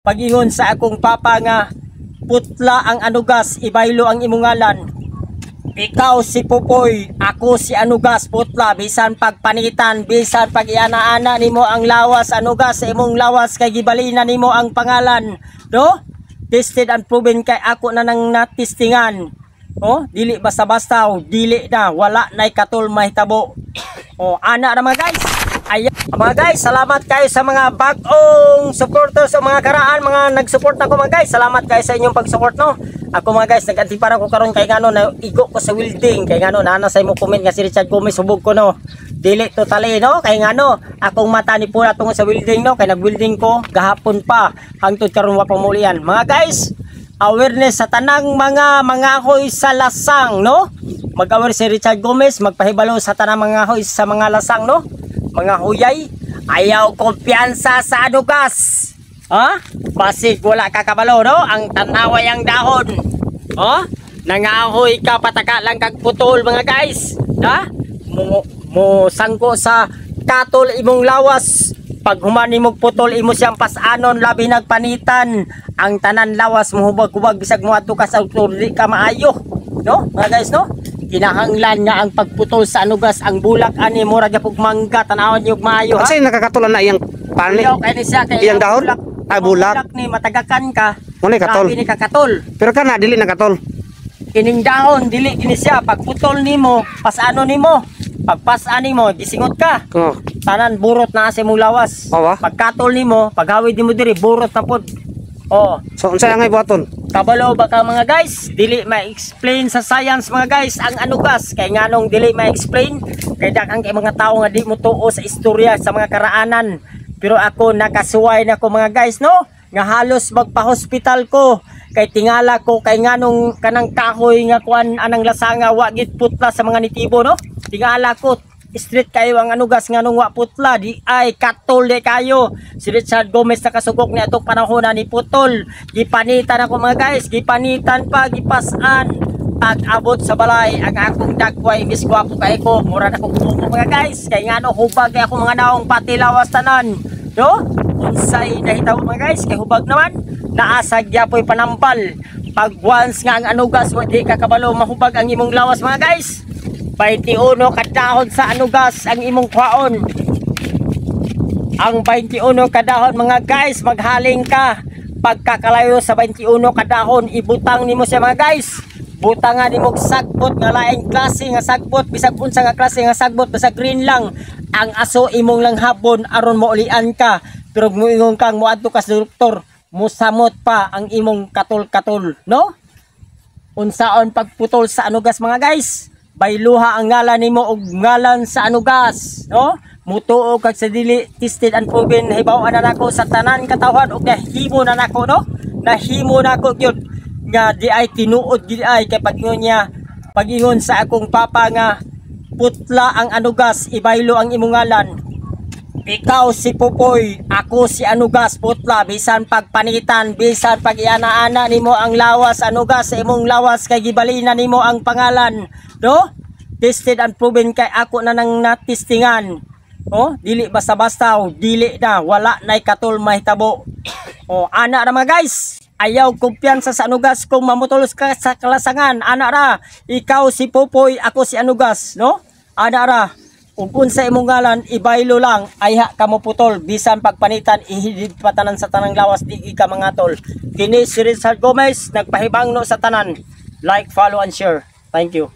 Pagingon sa akong papa nga putla ang anugas, ibaylo ang imungalan. Ikaw si Pupoy, ako si anugas putla, bisan pagpanitan, bisan pag iana-ana nimo ang lawas anugas sa imong lawas kay gibalina nimo ang pangalan, no? Tested and proven kay ako na nang natistingan. Oh, dili basta-basta, dili na wala nay katul mahitabo. Oh, ana ra mga guys. Ayan. Mga guys, salamat kayo sa mga bagong supporters sa mga karaan, mga nag-support na ko mga guys. Salamat kayo sa inyong pag-support, no. Ako mga guys, nag-antipara ko karon kay ngano na igo ko sa welding, kay ngano nana sa imo comment nga si Richard Gomez subog ko, no. Dili totally, no, kay ngano akong mata ni pula tungo sa welding, no, kay nag-welding ko gahapon pa hangtod karon wa pamulian. Mga guys, awareness sa tanang mga hoy sa lasang, no. Mag-aware si Richard Gomez, magpahibalo sa tanang mga hoy sa mga lasang, no. Mga huyay, ayaw kumpiyansa sa anugas. Ha? Basig wala ka kabalo, no? Ang tanaway ang dahon. Ha? Nangahoy ka pataka lang kag putol mga guys. Ha? Mo sangko sa katol imong lawas. Pag humani mo putol imo siyang pasanon labi nagpanitan. Ang tanan lawas mo hubag-hubag bisag mo adto ka sa utuli ka maayo. No? Mga guys, no? Kinahanglan nga ang pagputol sa anugas ang bulak ani mura gyapon mangga tanawan niyo maayo ha. Kasi nakakatulan na iyang panli. Iyang dahon ay bulak ni matagakan ka. Mo ni katol. Ni kakatol. Pero kana dili na katol. Kining dahon dili kini siya pagputol nimo, pasano nimo. Pagpasan nimo gisingot ka. Oh. Tanan burot na sa imong lawas. Pagkatol nimo, paghawid nimo diri burot na pod. Oh, so unsa nga ibuhaton? Kabalo ba ka mga guys? Dili ma-explain sa science mga guys ang anugas. Kay nganong dili ma-explain? Kay daghang kay mga tao nga di mo tuo sa istorya sa mga karaanan. Pero ako nakasuway na ko mga guys, no? Nga halos magpa-hospital ko. Kay tingala ko kay nganong kanang kahoy nga kuan anang lasanga wa gid putla sa mga nitibo, no? Tingala ko street kayo ang anugas nga nung wa putla di ay katol de kayo. Si Richard Gomez nakasugok ni atong panahon ni putol. Gipanitan ako mga guys, gipanitan pa, gipasan. Pag abot sa balay ang akong dagway imbis gwapo kay ko, mura na kong kuko mga guys. Kay ngano hubag kay ako mga naong pati lawas tanan. No? Unsay nahitaw mga guys, kay hubag naman naasag gyapoy panampal. Pag once nga ang anugas wa di ka kabalo mahubag ang imong lawas mga guys. 21 kadahon sa anugas ang imong kwaon. Ang 21 kadahon mga guys, maghaling ka. Pagkakalayo sa 21 kadahon, ibutang nimo siya mga guys. Butangan nimo sagbot nga laing klase nga sagbot, bisag unsa nga klase nga sagbot, basta green lang. Ang aso imong lang habon aron maulian ka. Pero moingon kang moadto ka sa doktor, musamot pa ang imong katol-katol, no? Unsaon pagputol sa anugas mga guys? Bayluha ang ngalan nimo og ngalan sa anugas, no? Mutuo kag sa dili tested and proven hibaw-an na nako sa tanan katawhan og nahimo na nako, no? Nahimo nako gyud nga di ay tinuod gid ay kay pagingon sa akong papa nga putla ang anugas, ibaylo ang imong ngalan. Ikaw si Pupoy, ako si anugas putla, bisan pagpanitan, bisan pag iana-ana nimo ang lawas anugas sa imong lawas kay gibalina nimo ang pangalan, no? Tested and proven kay ako na nang natistingan. Oh, dili basta-basta, dili na wala nay katul mahitabo. Oh, ana ra mga guys. Ayaw kumpiyansa sa anugas kung mamutulos ka sa kalasangan. Ana ra, ikaw si Pupoy, ako si anugas, no? Ana ra. Kung sa imong ngalan, ibaylo lang, ayha ka mo putol, bisan pagpanitan, ihidid patanan sa tanang lawas, di ka mga tol. Kini si Richard Gomez, nagpahibangno sa tanan. Like, follow, and share. Thank you.